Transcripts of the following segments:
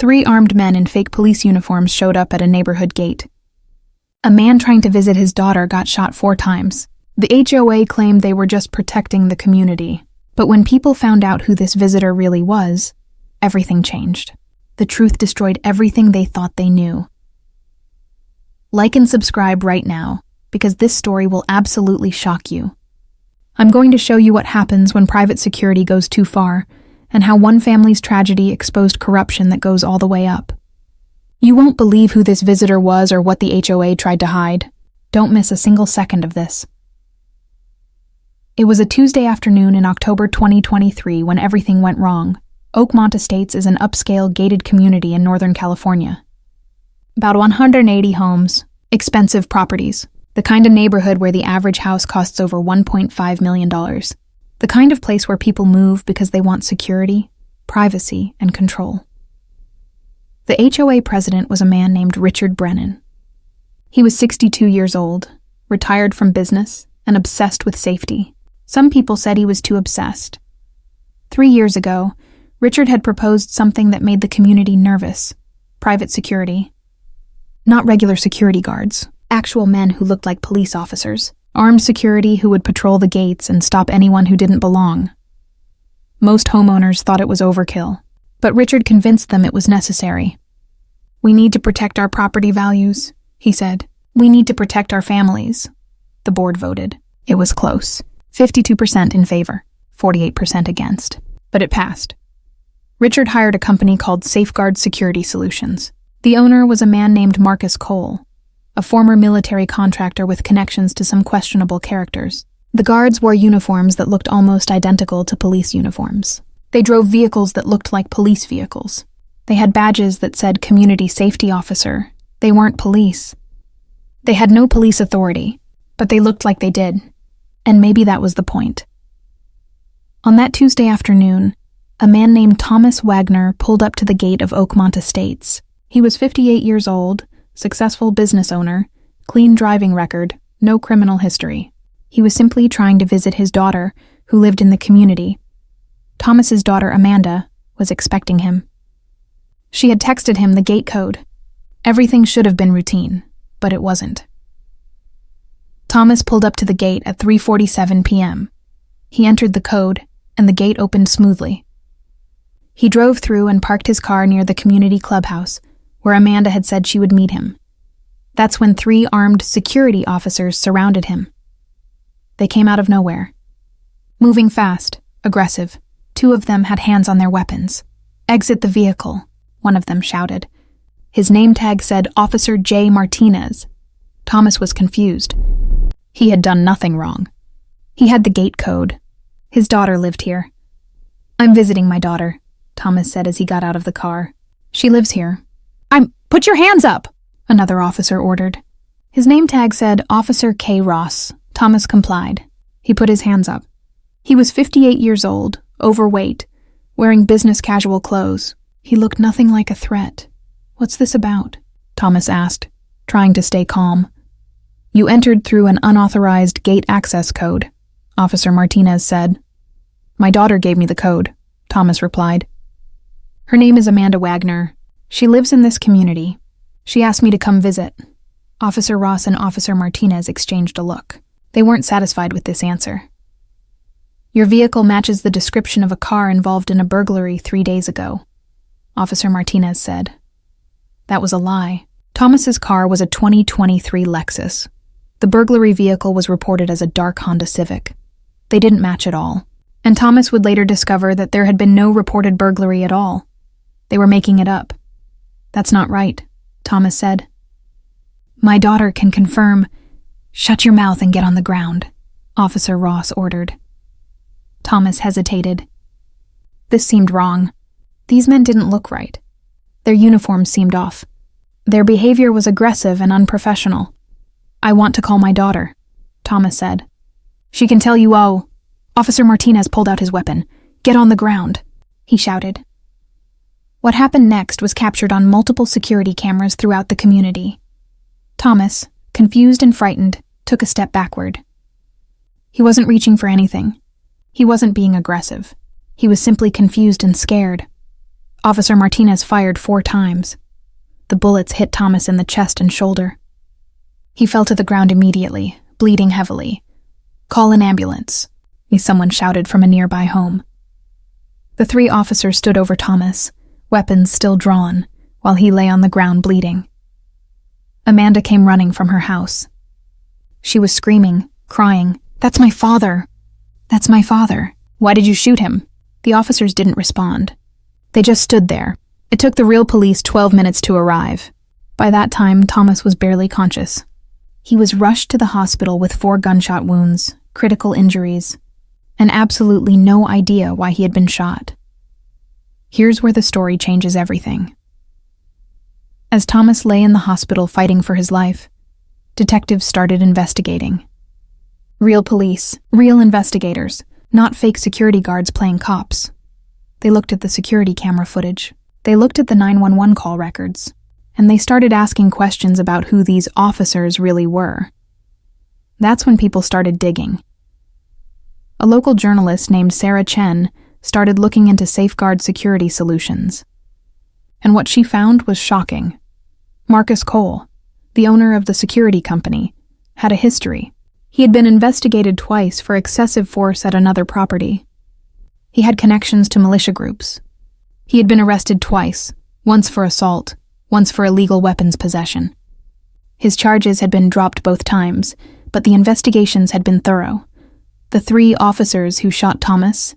3 armed men in fake police uniforms showed up at a neighborhood gate. A man trying to visit his daughter got shot 4 times. The HOA claimed they were just protecting the community. But when people found out who this visitor really was, everything changed. The truth destroyed everything they thought they knew. Like and subscribe right now, because this story will absolutely shock you. I'm going to show you what happens when private security goes too far, and how one family's tragedy exposed corruption that goes all the way up. You won't believe who this visitor was or what the HOA tried to hide. Don't miss a single second of this. It was a Tuesday afternoon in October 2023 when everything went wrong. Oakmont Estates is an upscale gated community in Northern California. About 180 homes, expensive properties, the kind of neighborhood where the average house costs over $1.5 million. The kind of place where people move because they want security, privacy, and control. The HOA president was a man named Richard Brennan. He was 62 years old, retired from business, and obsessed with safety. Some people said he was too obsessed. 3 years ago, Richard had proposed something that made the community nervous: private security. Not regular security guards, actual men who looked like police officers, armed security who would patrol the gates and stop anyone who didn't belong. Most homeowners thought it was overkill, but Richard convinced them it was necessary. "We need to protect our property values," he said. "We need to protect our families." The board voted. It was close. 52% in favor, 48% against. But it passed. Richard hired a company called Safeguard Security Solutions. The owner was a man named Marcus Cole, a former military contractor with connections to some questionable characters. The guards wore uniforms that looked almost identical to police uniforms. They drove vehicles that looked like police vehicles. They had badges that said Community Safety Officer. They weren't police. They had no police authority, but they looked like they did. And maybe that was the point. On that Tuesday afternoon, a man named Thomas Wagner pulled up to the gate of Oakmont Estates. He was 58 years old, successful business owner, clean driving record, no criminal history. He was simply trying to visit his daughter, who lived in the community. Thomas's daughter, Amanda, was expecting him. She had texted him the gate code. Everything should have been routine, but it wasn't. Thomas pulled up to the gate at 3:47 p.m. He entered the code, and the gate opened smoothly. He drove through and parked his car near the community clubhouse, where Amanda had said she would meet him. That's when 3 armed security officers surrounded him. They came out of nowhere. Moving fast, aggressive, 2 of them had hands on their weapons. "Exit the vehicle," one of them shouted. His name tag said Officer J. Martinez. Thomas was confused. He had done nothing wrong. He had the gate code. His daughter lived here. "I'm visiting my daughter," Thomas said as he got out of the car. "She lives here." "Put your hands up!" another officer ordered. His name tag said Officer K. Ross. Thomas complied. He put his hands up. He was 58 years old, overweight, wearing business casual clothes. He looked nothing like a threat. "What's this about?" Thomas asked, trying to stay calm. "You entered through an unauthorized gate access code," Officer Martinez said. "My daughter gave me the code," Thomas replied. "Her name is Amanda Wagner. She lives in this community. She asked me to come visit." Officer Ross and Officer Martinez exchanged a look. They weren't satisfied with this answer. "Your vehicle matches the description of a car involved in a burglary 3 days ago," Officer Martinez said. That was a lie. Thomas's car was a 2023 Lexus. The burglary vehicle was reported as a dark Honda Civic. They didn't match at all. And Thomas would later discover that there had been no reported burglary at all. They were making it up. "That's not right," Thomas said. "My daughter can confirm." "Shut your mouth and get on the ground," Officer Ross ordered. Thomas hesitated. This seemed wrong. These men didn't look right. Their uniforms seemed off. Their behavior was aggressive and unprofessional. "I want to call my daughter," Thomas said. "She can tell you all." Officer Martinez pulled out his weapon. "Get on the ground," he shouted. What happened next was captured on multiple security cameras throughout the community. Thomas, confused and frightened, took a step backward. He wasn't reaching for anything. He wasn't being aggressive. He was simply confused and scared. Officer Martinez fired 4 times. The bullets hit Thomas in the chest and shoulder. He fell to the ground immediately, bleeding heavily. "Call an ambulance," someone shouted from a nearby home. The 3 officers stood over Thomas, weapons still drawn, while he lay on the ground bleeding. Amanda came running from her house. She was screaming, crying, "That's my father! That's my father! Why did you shoot him?" The officers didn't respond. They just stood there. It took the real police 12 minutes to arrive. By that time, Thomas was barely conscious. He was rushed to the hospital with 4 gunshot wounds, critical injuries, and absolutely no idea why he had been shot. Here's where the story changes everything. As Thomas lay in the hospital fighting for his life, detectives started investigating. Real police, real investigators, not fake security guards playing cops. They looked at the security camera footage. They looked at the 911 call records. And they started asking questions about who these officers really were. That's when people started digging. A local journalist named Sarah Chen started looking into safeguard security solutions. And what she found was shocking. Marcus Cole, the owner of the security company, had a history. He had been investigated twice for excessive force at another property. He had connections to militia groups. He had been arrested twice, once for assault, once for illegal weapons possession. His charges had been dropped both times, but the investigations had been thorough. The 3 officers who shot Thomas,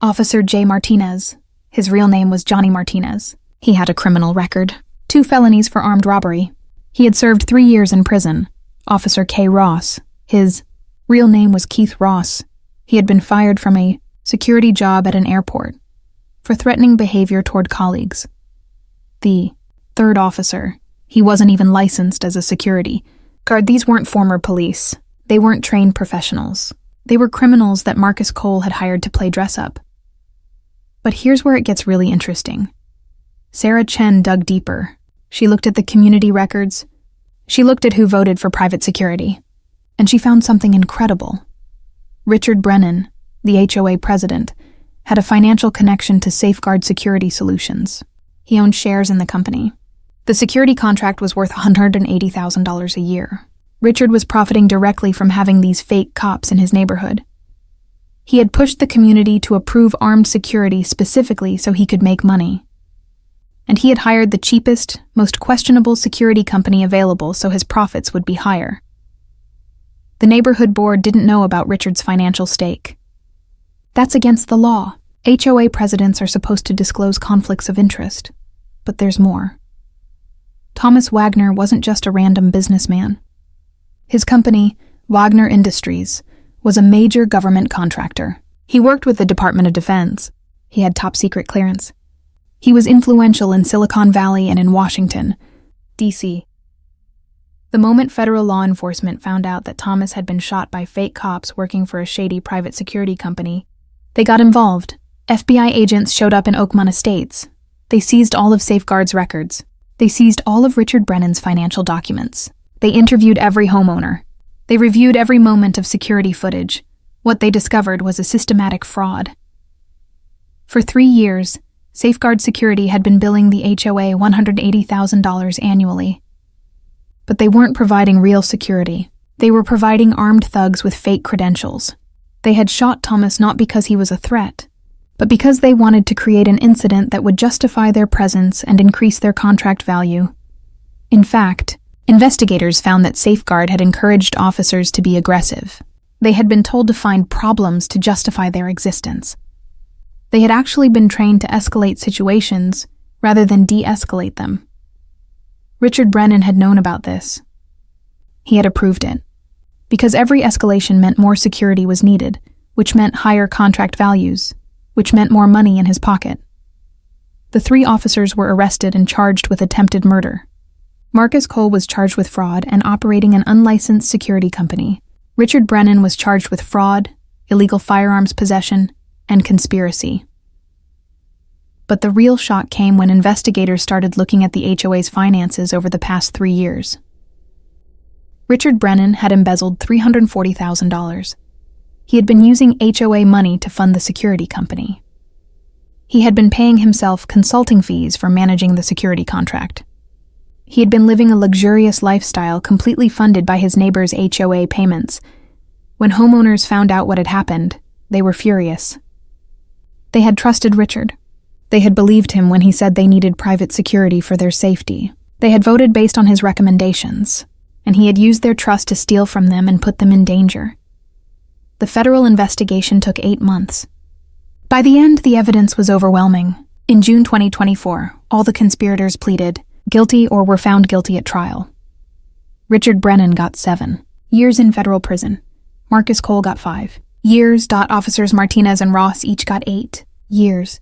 Officer J. Martinez, his real name was Johnny Martinez. He had a criminal record, 2 felonies for armed robbery. He had served 3 years in prison. Officer K. Ross, his real name was Keith Ross. He had been fired from a security job at an airport for threatening behavior toward colleagues. The 3rd officer, he wasn't even licensed as a security guard. These weren't former police. They weren't trained professionals. They were criminals that Marcus Cole had hired to play dress-up. But here's where it gets really interesting. Sarah Chen dug deeper. She looked at the community records. She looked at who voted for private security. And she found something incredible. Richard Brennan, the HOA president, had a financial connection to Safeguard Security Solutions. He owned shares in the company. The security contract was worth $180,000 a year. Richard was profiting directly from having these fake cops in his neighborhood. He had pushed the community to approve armed security specifically so he could make money. And he had hired the cheapest, most questionable security company available so his profits would be higher. The neighborhood board didn't know about Richard's financial stake. That's against the law. HOA presidents are supposed to disclose conflicts of interest. But there's more. Thomas Wagner wasn't just a random businessman. His company, Wagner Industries, was a major government contractor. He worked with the Department of Defense. He had top-secret clearance. He was influential in Silicon Valley and in Washington, D.C. The moment federal law enforcement found out that Thomas had been shot by fake cops working for a shady private security company, they got involved. FBI agents showed up in Oakmont Estates. They seized all of Safeguard's records. They seized all of Richard Brennan's financial documents. They interviewed every homeowner. They reviewed every moment of security footage. What they discovered was a systematic fraud. For 3 years, Safeguard Security had been billing the HOA $180,000 annually. But they weren't providing real security. They were providing armed thugs with fake credentials. They had shot Thomas not because he was a threat, but because they wanted to create an incident that would justify their presence and increase their contract value. In fact, investigators found that Safeguard had encouraged officers to be aggressive. They had been told to find problems to justify their existence. They had actually been trained to escalate situations rather than de-escalate them. Richard Brennan had known about this. He had approved it. Because every escalation meant more security was needed, which meant higher contract values, which meant more money in his pocket. The 3 officers were arrested and charged with attempted murder. Marcus Cole was charged with fraud and operating an unlicensed security company. Richard Brennan was charged with fraud, illegal firearms possession, and conspiracy. But the real shock came when investigators started looking at the HOA's finances over the past 3 years. Richard Brennan had embezzled $340,000. He had been using HOA money to fund the security company. He had been paying himself consulting fees for managing the security contract. He had been living a luxurious lifestyle completely funded by his neighbor's HOA payments. When homeowners found out what had happened, they were furious. They had trusted Richard. They had believed him when he said they needed private security for their safety. They had voted based on his recommendations, and he had used their trust to steal from them and put them in danger. The federal investigation took 8 months. By the end, the evidence was overwhelming. In June 2024, all the conspirators pleaded guilty or were found guilty at trial. Richard Brennan got 7 years in federal prison. Marcus Cole got 5 years. Officers Martinez and Ross each got 8 years.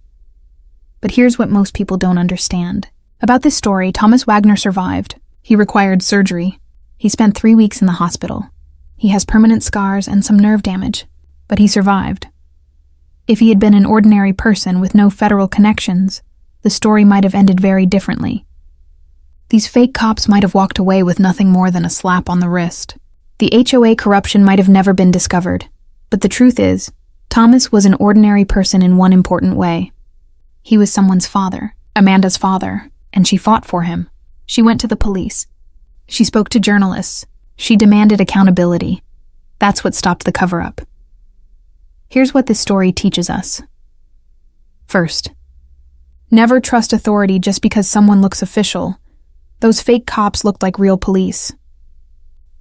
But here's what most people don't understand. About this story, Thomas Wagner survived. He required surgery. He spent 3 weeks in the hospital. He has permanent scars and some nerve damage, but he survived. If he had been an ordinary person with no federal connections, the story might have ended very differently. These fake cops might have walked away with nothing more than a slap on the wrist. The HOA corruption might have never been discovered. But the truth is, Thomas was an ordinary person in one important way. He was someone's father, Amanda's father, and she fought for him. She went to the police. She spoke to journalists. She demanded accountability. That's what stopped the cover-up. Here's what this story teaches us. First, never trust authority just because someone looks official. Those fake cops looked like real police.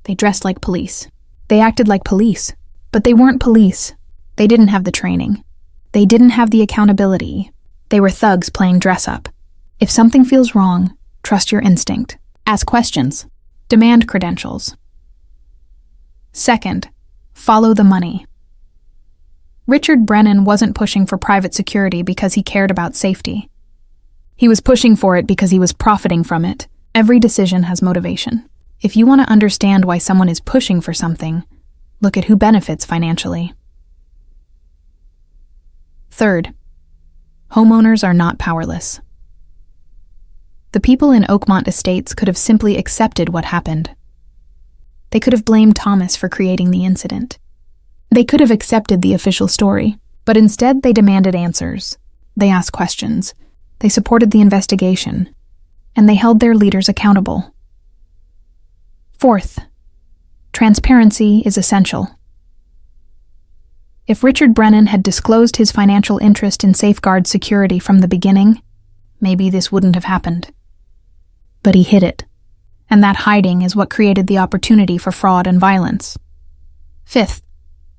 They dressed like police. They acted like police. But they weren't police. They didn't have the training. They didn't have the accountability. They were thugs playing dress-up. If something feels wrong, trust your instinct. Ask questions. Demand credentials. Second, follow the money. Richard Brennan wasn't pushing for private security because he cared about safety. He was pushing for it because he was profiting from it. Every decision has motivation. If you want to understand why someone is pushing for something, look at who benefits financially. Third, homeowners are not powerless. The people in Oakmont Estates could have simply accepted what happened. They could have blamed Thomas for creating the incident. They could have accepted the official story, but instead they demanded answers. They asked questions. They supported the investigation. And they held their leaders accountable. Fourth, transparency is essential. If Richard Brennan had disclosed his financial interest in Safeguard security from the beginning, maybe this wouldn't have happened. But he hid it, and that hiding is what created the opportunity for fraud and violence. Fifth,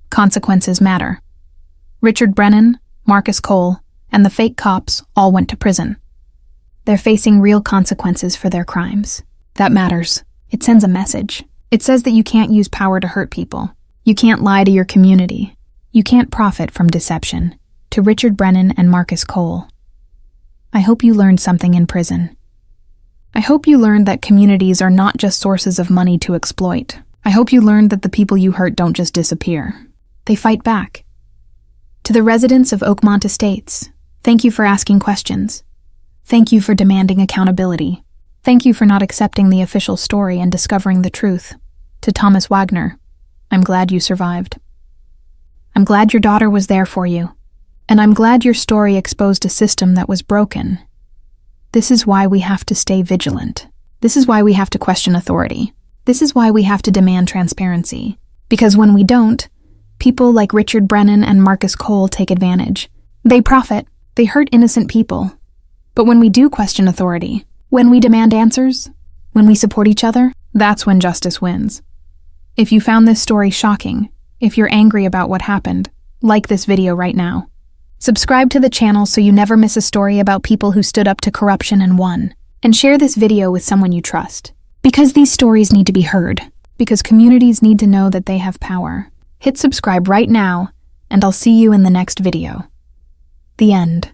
consequences matter. Richard Brennan, Marcus Cole, and the fake cops all went to prison. They're facing real consequences for their crimes. That matters. It sends a message. It says that you can't use power to hurt people. You can't lie to your community. You can't profit from deception. To Richard Brennan and Marcus Cole, I hope you learned something in prison. I hope you learned that communities are not just sources of money to exploit. I hope you learned that the people you hurt don't just disappear. They fight back. To the residents of Oakmont Estates, thank you for asking questions. Thank you for demanding accountability. Thank you for not accepting the official story and discovering the truth. To Thomas Wagner, I'm glad you survived. I'm glad your daughter was there for you. And I'm glad your story exposed a system that was broken. This is why we have to stay vigilant. This is why we have to question authority. This is why we have to demand transparency. Because when we don't, people like Richard Brennan and Marcus Cole take advantage. They profit. They hurt innocent people. But when we do question authority, when we demand answers, when we support each other, that's when justice wins. If you found this story shocking, if you're angry about what happened, like this video right now. Subscribe to the channel so you never miss a story about people who stood up to corruption and won. And share this video with someone you trust. Because these stories need to be heard. Because communities need to know that they have power. Hit subscribe right now, and I'll see you in the next video. The end.